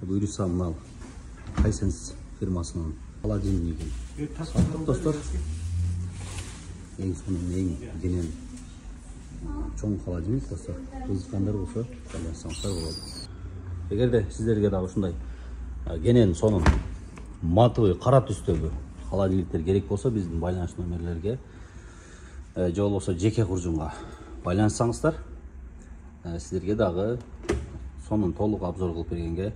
Буйруса мынау Hisense фирмасының холодильнигі саттық достар. Ең соның ең денен чоң холодильник достар. Қызыққандар болса байланысаңыздар болады. Егер де сіздерге дағы ушундай кенен сонун матовый кара түстөгү холодильниктер керек болса биздин байланыш номерлерге же болбосо жеке куржунга байланышсаңыздар сіздерге дагы сонун толук обзор кылып бергенге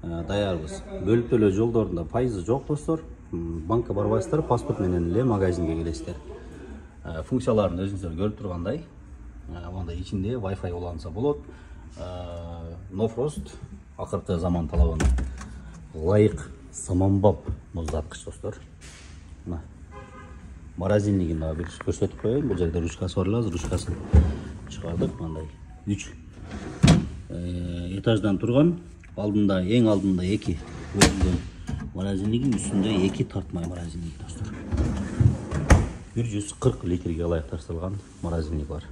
даярбыз. Бөлүп төлөө жолдорунда пайызы жок достор. Банкка барбайсыздар, паспорт менен эле магазинге келесиздер. Функцияларын өзүңүздөр көрүп тургандай, мындай ичинде Wi-Fi уланса болот. No Frost акыркы заман талабына ылайык саманбап муздаткыч достор. Мына морозильнигин дагы бир көрсөтүп коеюн. Бул жерде ручкасы бар эле, ручкасын чыгардык. Мындай 3 этаждан турган, алдында эң алдында 2 бөлүнгөн морозильнигин үстүндө 2 тартмай морозильник достор. 140 литрге ылайыкташтырылган морозильник бар.